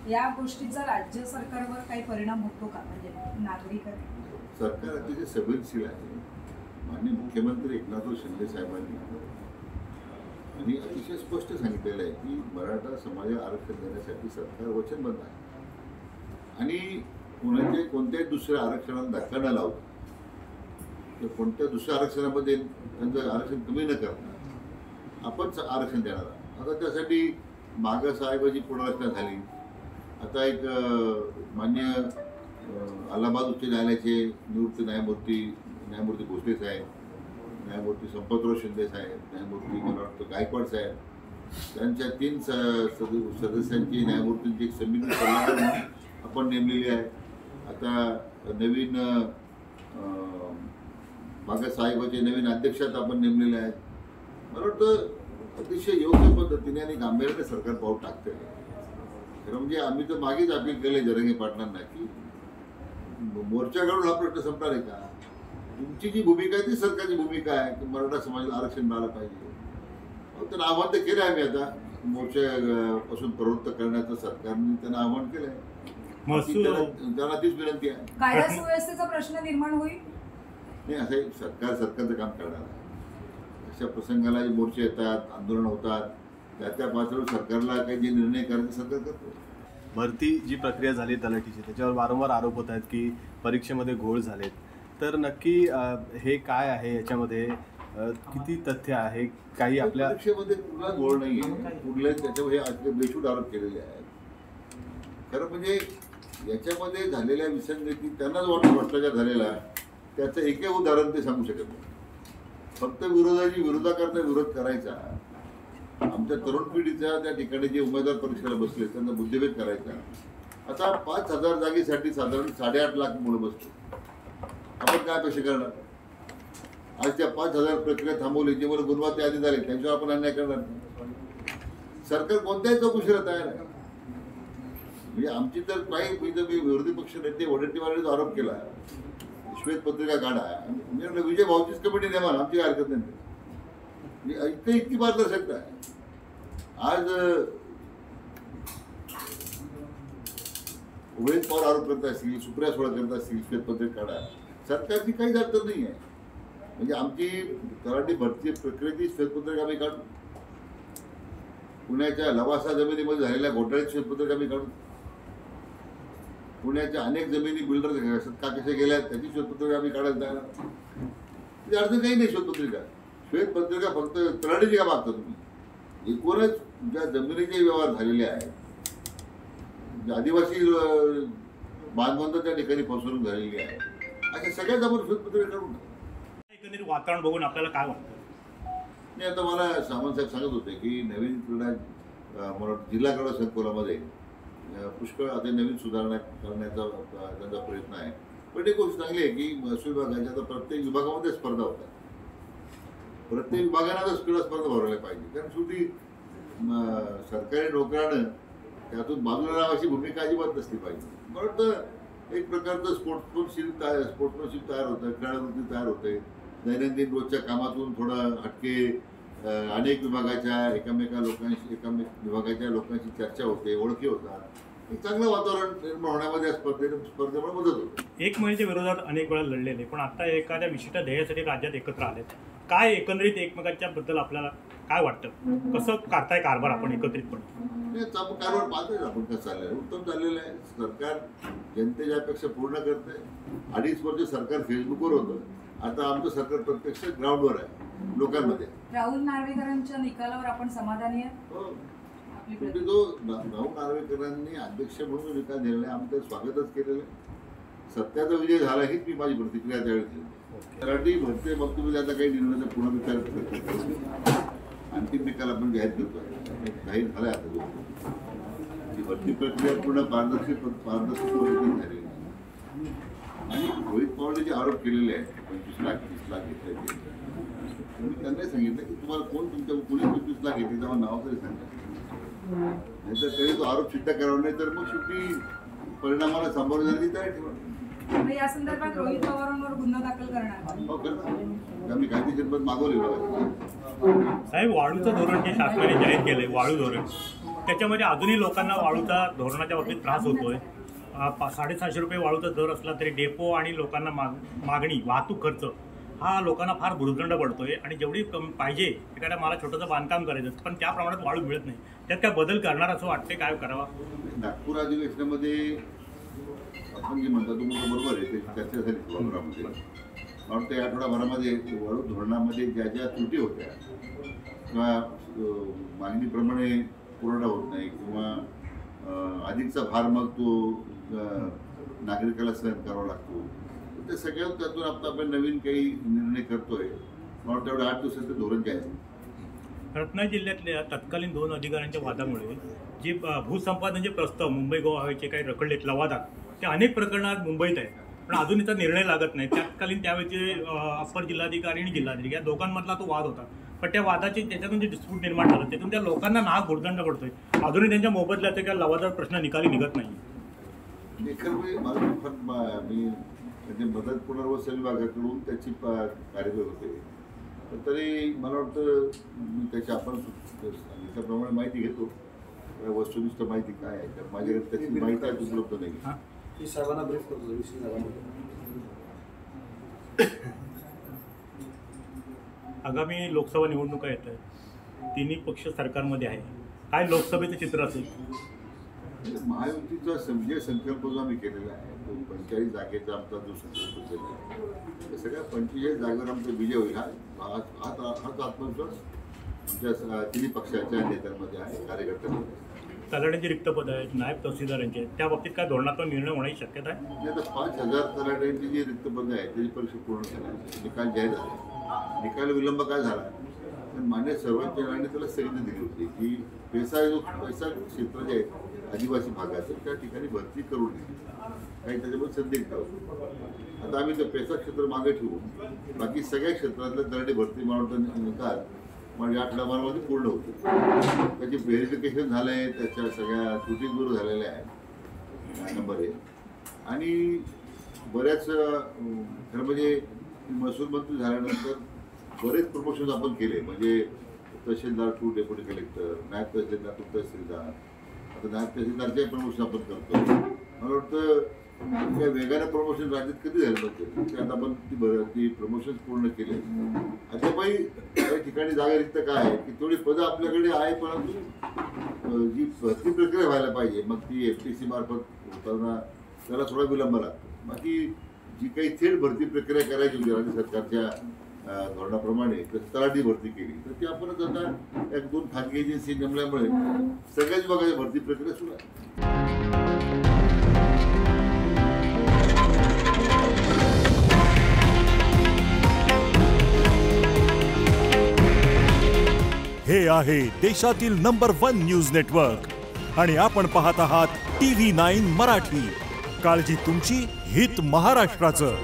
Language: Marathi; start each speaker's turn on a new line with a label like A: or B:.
A: या गोष्टीचा राज्य सरकारवर काही परिणाम होतो का? म्हणजे नागरिक
B: सरकार अतिशय संवेदनशील आहे. माननीय मुख्यमंत्री एकनाथ शिंदे साहेबांनी आणि अतिशय स्पष्ट सांगितलेलं आहे की मराठा समाजाला आरक्षण देण्यासाठी सरकार वचनबद्ध आहे आणि कोणत्याही दुसऱ्या आरक्षणाला धक्का न लावता किंवा कोणत्या दुसऱ्या आरक्षणामध्ये त्यांचं आरक्षण कमी न करता आपण आरक्षण देणार आहोत. आता त्यासाठी मागासऐवजी पुनर्रचना झाली. आता एक मान्य अलाहाबाद उच्च न्यायालयाचे निवृत्त न्यायमूर्ती भोसले साहेब, न्यायमूर्ती संपतराव शिंदे साहेब, न्यायमूर्ती मला वाटतं गायकवाड साहेब, त्यांच्या 3 सदस्यांची न्यायमूर्तींची एक समिती सल्लागार आपण नेमलेली आहे. आता नवीन मागास आयोगाचे नवीन अध्यक्षात आपण नेमलेले आहेत. मला वाटतं अतिशय योग्य पद्धतीने आणि गांभीर्याने सरकार पाऊल टाकते. खरं म्हणजे आम्ही तर मागेच अपील केले जरंगे पाटलांना की मोर्चा काढून हा प्रश्न संपणार आहे का? तुमची जी भूमिका आहे ती सरकारची भूमिका आहे की मराठा समाजाला आरक्षण मिळालं पाहिजे. त्यांना आव्हान तर केलं आहे. आम्ही आता मोर्चापासून प्रवृत्त करण्याचं सरकारने त्यांना आव्हान केलं आहे. त्यांना तीच विनंती आहे.
A: कायदा सुव्यवस्थेचा प्रश्न निर्माण होईल
B: नाही असं सरकारचं काम करणार आहे. अशा प्रसंगाला मोर्चे येतात, आंदोलन होतात, त्या पातळीवर सरकारला काही जे निर्णय करायचे सरकार करतो.
C: भरती जी प्रक्रिया झाली तलाठीची त्याच्यावर वारंवार आरोप होत आहेत की परीक्षेमध्ये घोळ झालेत. तर नक्की हे काय आहे, याच्यामध्ये किती तथ्य आहे? काही आपल्या
B: परीक्षेमध्ये कुठला घोळ नाही आहे, कुठले त्याच्यावर हे बेछूट आरोप केलेले आहेत. खरं म्हणजे याच्यामध्ये झालेल्या विसंगती त्यांनाच वाटतं भ्रष्टाचार झालेला, त्याचं एकही उदाहरण ते सांगू शकत नाही. फक्त विरोधाकरता विरोध करायचा. आमच्या तरुण पिढीच्या त्या ठिकाणी जे उमेदवार परीक्षेला बसले त्यांना बुद्धिभेद करायचा. आता 5,000 जागेसाठी साधारण 8.5 लाख मुलं बसतो. आपण काय अपेक्षा करणार? आज त्या 5,000 प्रक्रिया थांबवली, जे मला गुणवत्ता यादी झाले त्यांच्यावर आपण अन्याय करणार. सरकार कोणत्याही चौकशीला तयार आहे. म्हणजे आमची तर काही मी विरोधी पक्ष नेते वडेट्टीवारांनी जो आरोप केला श्वेतपत्रिका काढा, मी म्हटलं विजय भाऊचीच कमिटी नेमा, आमची काय हरकत नाही. इतकी पारदर्शकता आहे. आज उमेद पवार आरोप करत असतील, सुप्रिया सुळे करत असतील, श्वेतपत्रिका काढा, सरकारची काहीच अडचण नाही आहे. म्हणजे आमची तलाठी भरती प्रक्रियेची श्वेतपत्रिका आम्ही काढू. पुण्याच्या लवासा जमिनीमध्ये झालेल्या घोटाळ्याची श्वेतपत्रिका आम्ही काढू. पुण्याच्या अनेक जमिनी बिल्डर का कशा गेल्या त्याची श्वेतपत्रिका आम्ही काढायला तयार. त्याची अडचण काही नाही. श्वेतपत्रिका फक्त तलाठीची का मागता तुम्ही? एकूणच ज्या जमिनीचे व्यवहार झालेले आहेत, आदिवासी बांधवंत त्या ठिकाणी फसवणूक झालेली आहे, अशा सगळ्याच आपण श्वेतपत्रिका काढून.
D: एकंदरीत वातावरण बघून आपल्याला काय वाटतं?
B: नाही, आता मला सामंत साहेब सांगत होते की नवीन क्रीडा जिल्हा क्रीडा संकुलामध्ये पुष्कळ आता नवीन सुधारणा करण्याचा त्यांचा प्रयत्न आहे. पण एक गोष्ट चांगली आहे की महसूल विभागाच्या आता प्रत्येक विभागामध्ये स्पर्धा होतात. प्रत्येक विभागाने आता क्रीडा स्पर्धा भरवल्या पाहिजे. कारण शेवटी सरकारी नोकऱ्यानं त्यातून बाजूला अशी भूमिका अजिबात नसली पाहिजे. मला वाटतं एक प्रकारचं स्पोर्ट्समनशिप तयार होतं, खेळावृत्ती तयार होते. दैनंदिन रोजच्या कामातून थोडं हटके अनेक विभागाच्या विभागाच्या लोकांशी चर्चा होते, ओळखी होतात. एक चांगलं वातावरण निर्माण होण्यामध्ये स्पर्धेमुळे मदत होते.
D: एक महिन्याच्या विरोधात अनेक वेळा लढलेले, पण आता एखाद्या विशिष्ट ध्येयासाठी राज्यात एकत्र आलेत. काय एकंदरीत एकमेकांच्या बद्दल आपल्याला काय वाटतं? कसं करताय कारभार आपण एकत्रितपणे?
B: कारभार पाहतोय आपण कसं चाललंय. उत्तम चाललेलं आहे. सरकार जनतेच्या अपेक्षा पूर्ण करते. 2.5 वर्ष सरकार फेसबुकवर होतं, आता आमचं सरकार प्रत्यक्ष ग्राउंडवर आहे, लोकांमध्ये.
A: राहुल नार्वेकरांच्या निकालावर आपण समाधानी आहात?
B: हो. शेवटी जो राहुल नार्वेकरांनी अध्यक्ष म्हणून निकाल दिलेला आहे, आम्ही त्याचं स्वागतच केलेलं आहे. सत्याचा विजय झाला हीच मी माझी प्रतिक्रिया त्यावेळी दिली. मराठी भरती बाबतीमध्ये आता काही निर्णयाचा पुन्हा विचार करतो. अंतिम निकाल आपण जाहीर करतोय. जाहीर झालाय आता ती भरती प्रक्रिया पूर्ण पारदर्शक पद्धतीने झालेली आहे. आणि रोहित पवारने जे आरोप केलेले आहेत 25 लाख 30 लाख घेतले, मी त्यांनाही सांगितलं की तुम्हाला कोणी 25 लाख घेतले तेव्हा नाव तरी सांगा. नाहीतर तरी तो आरोप सिद्ध करावा, नाही तर मग शेवटी परिणामाला सामोरं जाण्याची तयारी ठेवा.
A: या संदर्भात रोहित पवारांवर गुन्हा दाखल करणार?
B: हो, करणार. आम्ही कायदेशीर पद मागवले.
D: साहेब, वाळूचं धोरण जे शासनाने जाहीर केलंय, वाळू धोरण, त्याच्यामध्ये अजूनही लोकांना वाळूचा धोरणाच्या बाबतीत त्रास होतोय. 750 रुपये वाळूचा दर असला तरी डेपो आणि लोकांना मागणी वाहतूक खर्च हा लोकांना फार भुर्दंड पडतोय आणि जेवढी पाहिजे एखाद्या मला छोटंसं बांधकाम करायचं पण त्या प्रमाणात वाळू मिळत नाही. त्यात काय बदल करणार असं वाटते, काय करावा?
B: नागपूर अधिवेशनामध्ये आपण जे म्हणता तुम्हाला बरोबर आहे, ते चर्चा झाली वापरामध्ये. मला वाटतं या आठवडाभरामध्ये वाळू धोरणामध्ये ज्या ज्या त्रुटी होत्या किंवा मागणीप्रमाणे पुरवठा होत नाही किंवा अधिकचा भार मग तो नागरिकाला सहन करावा लागतो, ते सगळ्या त्यातून आपण नवीन काही निर्णय करतोय. मला वाटतं एवढं 8 दिवसाचं धोरण जे आहे.
D: रत्नागिरी जिल्ह्यातल्या तत्कालीन 2 अधिकाऱ्यांच्या वादामुळे जे भूसंपादनाचे प्रस्ताव मुंबई गोवा हवेचे काही रखडलेत लवादात, ते अनेक प्रकरणात मुंबईत आहे पण अजून याचा निर्णय लागत नाही. तत्कालीन त्यावेळेचे अप्पर जिल्हाधिकारी आणि जिल्हाधिकारी या दोघांमधला तो वाद होता. पण त्या वादाची त्याच्यातून जे डिस्प्यूट निर्माण झालं त्यातून त्या लोकांना नाक भुर्दंड पडतोय. अजूनही त्यांच्या मोबदल्याचे किंवा लवादाचा प्रश्न निकाली निघत नाही.
B: मी म्हणजे मदत पुनर्वसन विभागाकडून त्याची कार्यवाही होते, पण तरी मला वाटतं मी त्याची आपण सांगितल्याप्रमाणे माहिती घेतो. वस्तुनिष्ठ माहिती काय आहे तर माझ्याकडे त्याची माहिती आहे उपलब्ध नाही.
E: सर्वांना ब्रीफ करतो
D: आगामी लोकसभा निवडणुका येत आहेत, तिन्ही पक्ष सरकारमध्ये आहे. काय लोकसभेचं चित्र असेल?
B: महायुतीचा संकल्प जो आम्ही केलेला आहे तो 45 जागेचा आमचा जो संकल्प केला आहे, सगळ्या 45 जागेवर आमचा विजय होईल हाच आत्मविश्वास आमच्या तिन्ही पक्षाच्या नेत्यांमध्ये आहे, कार्यकर्त्यांमध्ये.
D: तलाठ्यांची रिक्त पद आहेत, नायब तहसीलदारांचे, त्या बाबतीत काय धोरणात्मक निर्णय होण्याची शक्यता आहे?
B: आता 5000 तलाठ्यांची जी रिक्त पदं आहेत त्याची परीक्षा पूर्ण झाली, निकाल जाहीर झाला. निकाल विलंब काय झाला पण मान्य सर्वोच्च न्यायालयाने त्याला स्थगिती दिली होती की पैसा क्षेत्र जे आहे आदिवासी भागाचं त्या ठिकाणी भरती करून दिली, काही त्याच्यामध्ये संदिग्ध होतो. आता आम्ही ते पैसा क्षेत्र मागे ठेवून बाकी सगळ्या क्षेत्रातल्या तलाठी भरती मानवता निकाल म्हणजे आठवड्याभरामध्ये पूर्ण होते. त्याची व्हेरिफिकेशन झालं आहे, त्याच्या सगळ्या त्रुटी दूर झालेल्या आहेत नंबर 1. आणि बऱ्याच खरं म्हणजे महसूल मंत्री झाल्यानंतर बरेच प्रमोशन आपण केले, म्हणजे तहसीलदार टू डेप्युटी कलेक्टर, नायब तहसीलदार टू तहसीलदार, आता नायब तहसीलदारचे प्रमोशन आपण करतो. मला वाटतं त्या वेगाने प्रमोशन राज्यात कधी झालं नव्हतं, ते आता आपण ती प्रमोशन पूर्ण केले. अद्यापही काही ठिकाणी जागा रिक्त काय आहे की थोडी पदं आपल्याकडे आहे, परंतु जी भरती प्रक्रिया व्हायला पाहिजे मग ती FTC मार्फत होताना त्याला थोडा विलंब लागतो. बाकी जी काही थेट भरती प्रक्रिया करायची होती राज्य सरकारच्या धोरणाप्रमाणे तलाठी भरती केली, तर ती आपणच आता 1-2 खाजगी एजन्सी नेमल्यामुळे सगळ्याच विभागाची भरती प्रक्रिया सुरू आहे.
F: हे आहे देशातील नंबर 1 न्यूज नेटवर्क आणि आपण पाहत आहात TV9 मराठी. काळजी तुमची, हित महाराष्ट्राचं.